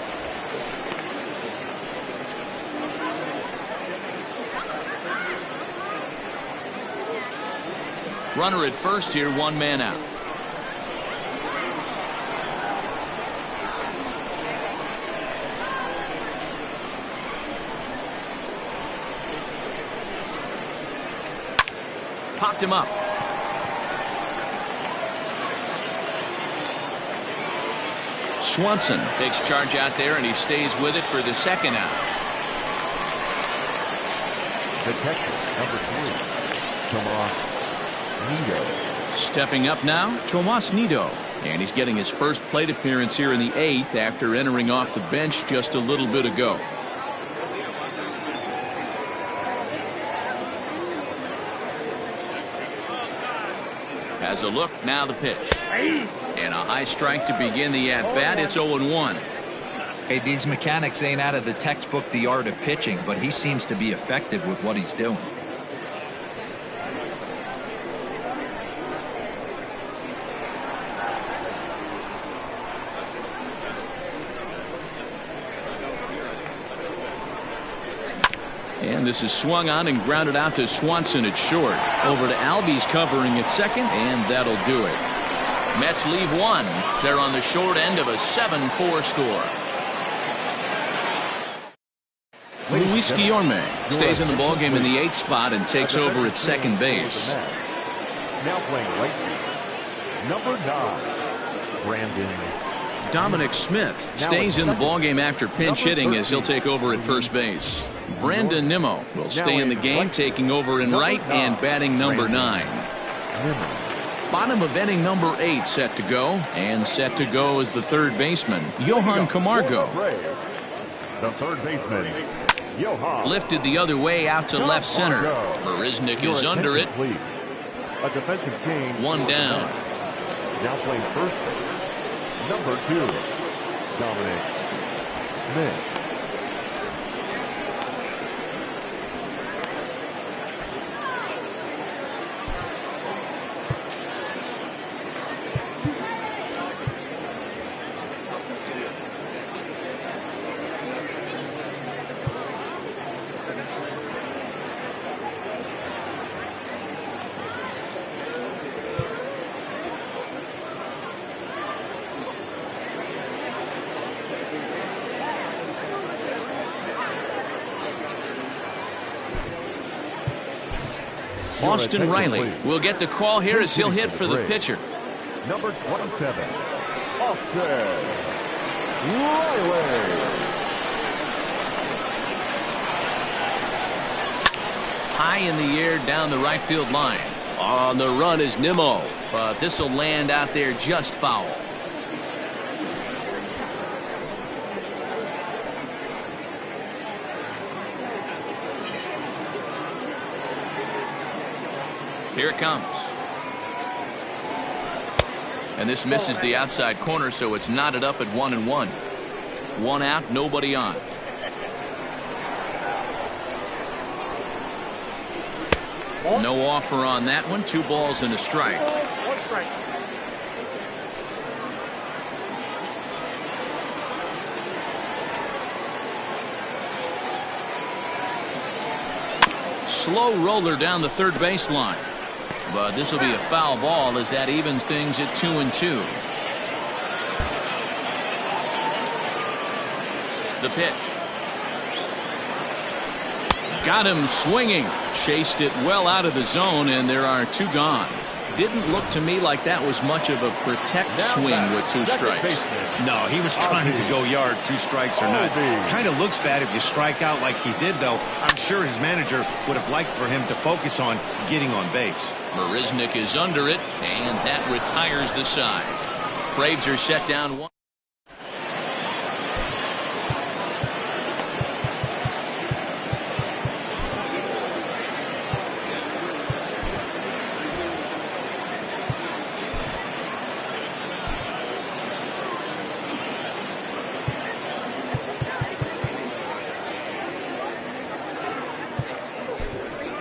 Runner at first here, one man out. Popped him up. Swanson takes charge out there, and he stays with it for the second out. The catcher, number 3, Tomas. Stepping up now, Tomas Nido, and he's getting his first plate appearance here in the 8th after entering off the bench just a little bit ago. Has a look, now the pitch. And a high strike to begin the at-bat. It's 0-1. Hey, these mechanics ain't out of the textbook The Art of Pitching, but he seems to be effective with what he's doing. And this is swung on and grounded out to Swanson at short. Over to Albies covering at second, and that'll do it. Mets leave one. They're on the short end of a 7-4 score. Luis Guillorme stays in the ballgame in the 8th spot and takes over at second base. Now playing right field, number 9, Brandon. Dominic Smith stays in the ballgame after pinch hitting as he'll take over at first base. Brandon Nimmo will stay in the game, taking over in right and batting number 9. Bottom of inning number 8 set to go, and set to go is the third baseman, Johan Camargo. The third baseman, Johan. Lifted the other way out to left center. Marisnik is under it. A defensive change. One down. Now playing first base, number 2, Dominic Smith. Austin Riley will get the call here as he'll hit for the pitcher. Number 27, Austin Riley. High in the air down the right field line. On the run is Nimmo, but this will land out there just foul. Here it comes. And this misses the outside corner, so it's knotted up at 1-1. One out, nobody on. No offer on that one. 2 balls and a strike. One strike. Slow roller down the third baseline. But this will be a foul ball as that evens things at 2-2. The pitch. Got him swinging. Chased it well out of the zone, and there are 2 gone. Didn't look to me like that was much of a protect swing with 2 strikes. No, he was trying to go yard, 2 strikes or not. Kind of looks bad if you strike out like he did, though. I'm sure his manager would have liked for him to focus on getting on base. Marisnik is under it, and that retires the side. Braves are set down 1.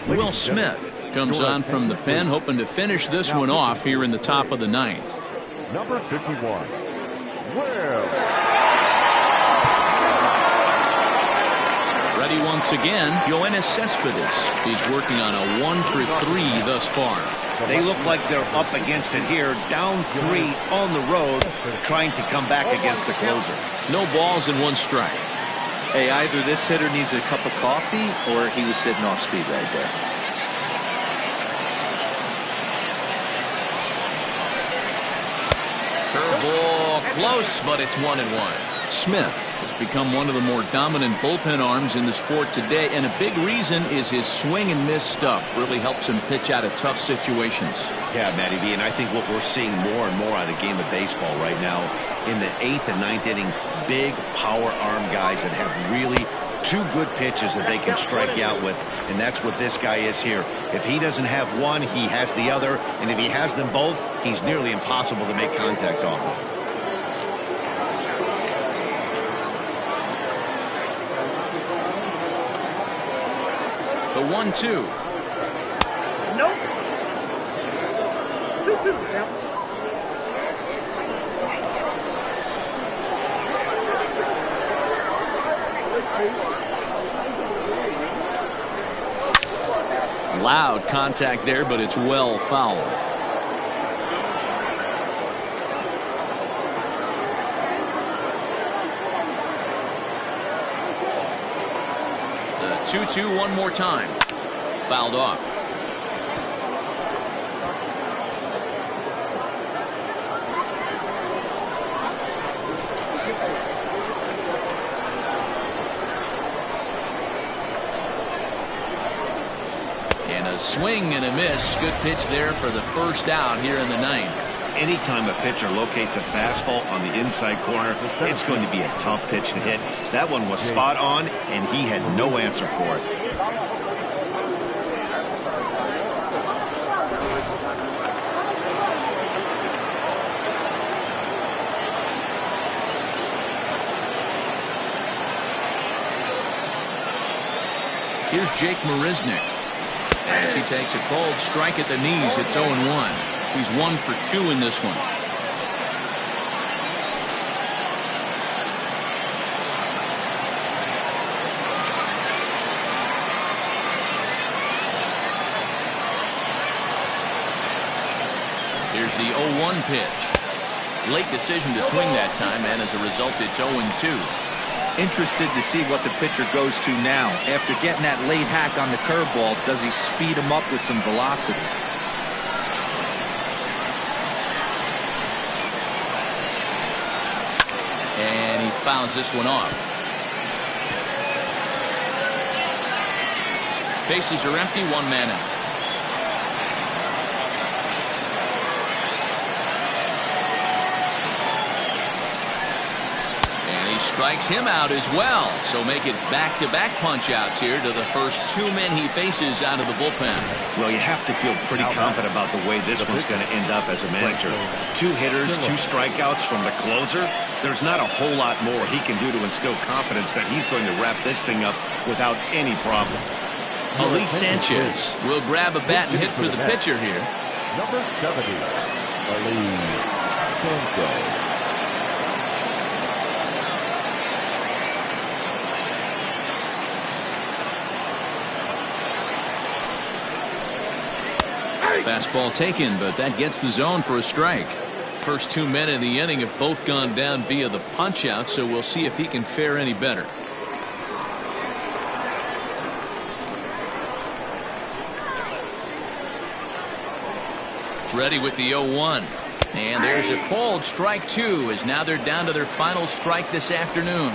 Will Smith comes on from the pen, hoping to finish this one off here in the top of the 9th. Number 51. Will. Ready once again, Yoenis Cespedes. He's working on a 1 for 3 thus far. They look like they're up against it here, down 3 on the road, trying to come back against the closer. No balls and 1 strike. Hey, either this hitter needs a cup of coffee or he was sitting off speed right there. Curveball close, but it's 1-1. Smith has become one of the more dominant bullpen arms in the sport today, and a big reason is his swing and miss stuff. Really helps him pitch out of tough situations. Yeah, Matty B, and I think what we're seeing more and more out of the game of baseball right now, in the 8th and 9th inning, big power arm guys that have really 2 good pitches that they can strike you out with, and that's what this guy is here. If he doesn't have one, he has the other, and if he has them both, he's nearly impossible to make contact off of. The 1-2. Nope. 2-2 now. Loud contact there, but it's well fouled. The 2-2 one more time. Fouled off. And a swing and a miss. Good pitch there for the first out here in the 9th. Anytime a pitcher locates a fastball on the inside corner, it's going to be a tough pitch to hit. That one was spot on, and he had no answer for it. Here's Jake Marisnik. As he takes a cold strike at the knees, it's 0-1. He's 1 for 2 in this one. Here's the 0-1 pitch. Late decision to swing that time, and as a result, it's 0-2. Interested to see what the pitcher goes to now. After getting that late hack on the curveball, does he speed him up with some velocity? And he fouls this one off. Bases are empty, 1 man out. Strikes him out as well, so make it back-to-back punch-outs here to the first 2 men he faces out of the bullpen. Well, you have to feel pretty confident about the way this one's going to end up as a manager. 2 hitters, 2 strikeouts from the closer. There's not a whole lot more he can do to instill confidence that he's going to wrap this thing up without any problem. Elise Sanchez will grab a bat and hit for the pitcher here. Number 70, Elise Sanchez. Fastball taken, but that gets the zone for a strike. First 2 men in the inning have both gone down via the punch out, so we'll see if he can fare any better. Ready with the 0-1. And there's a called strike 2, as now they're down to their final strike this afternoon.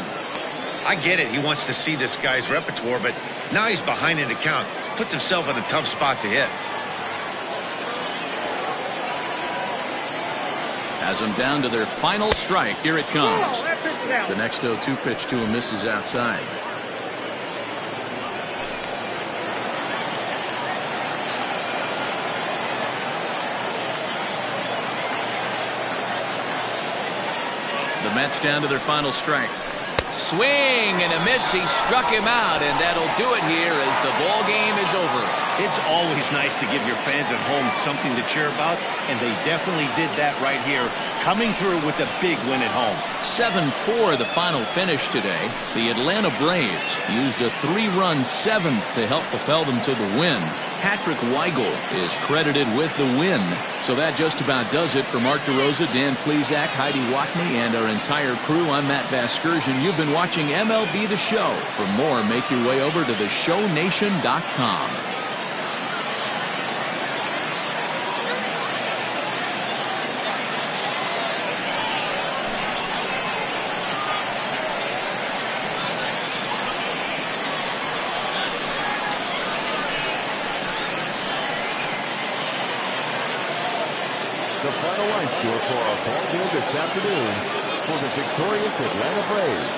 I get it. He wants to see this guy's repertoire, but now he's behind in the count. Puts himself in a tough spot to hit. Has them down to their final strike. Here it comes. The next 0-2 pitch to him misses outside. The Mets down to their final strike. Swing and a miss. He struck him out, and that'll do it here as the ball game is over. It's always nice to give your fans at home something to cheer about, and they definitely did that right here, coming through with a big win at home. 7-4 the final finish today. The Atlanta Braves used a 3-run seventh to help propel them to the win. Patrick Weigel is credited with the win. So that just about does it for Mark DeRosa, Dan Plesac, Heidi Watney, and our entire crew. I'm Matt Vasgersian. You've been watching MLB The Show. For more, make your way over to theshownation.com. The final line score for our ball game this afternoon for the victorious Atlanta Braves.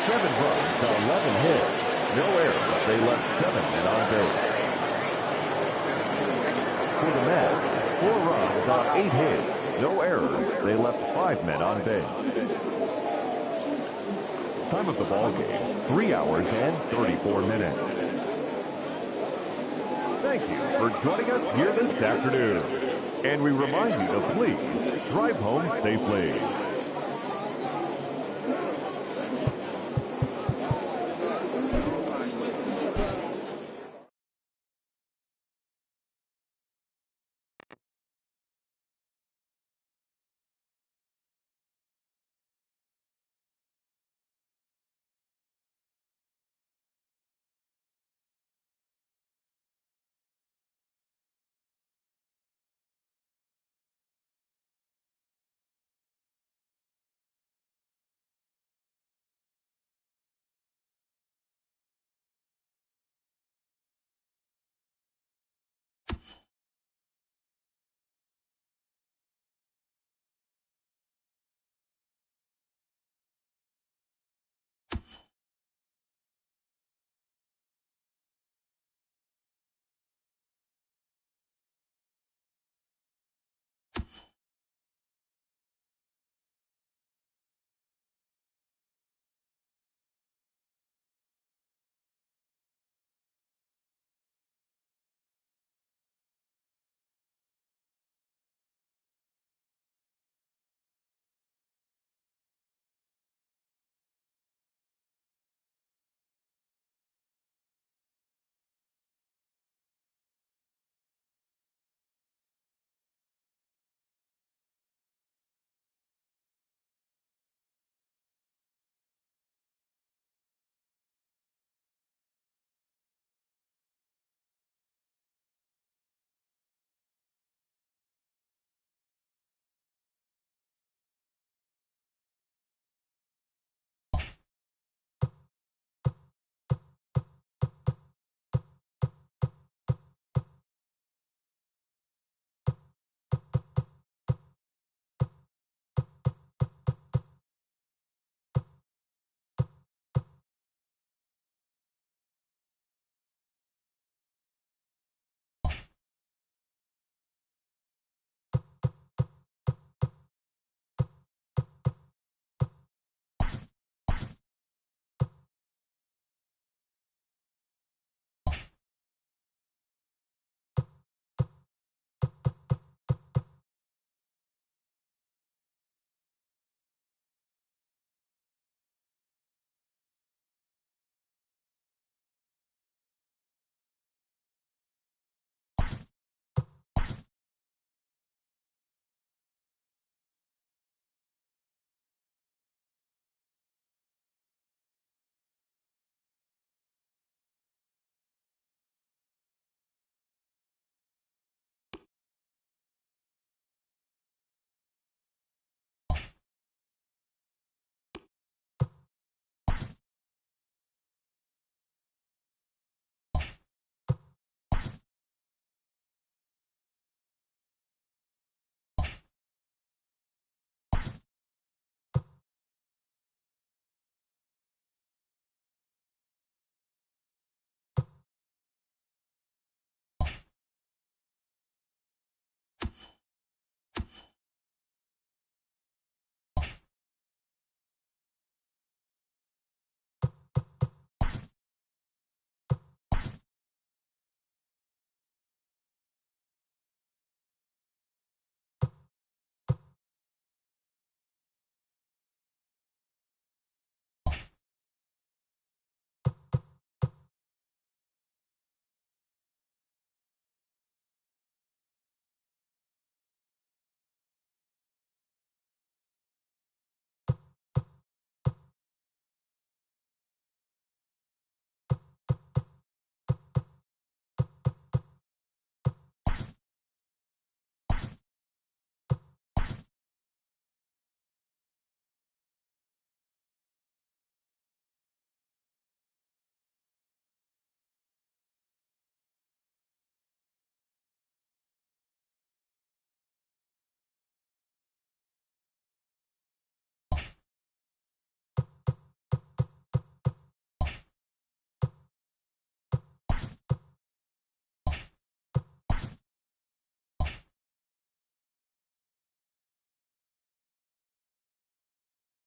7 runs on 11 hits. No errors. They left 7 men on base. For the Mets, 4 runs on 8 hits. No errors. They left 5 men on base. Time of the ball game, 3 hours and 34 minutes. Thank you for joining us here this afternoon. And we remind you to please drive home safely.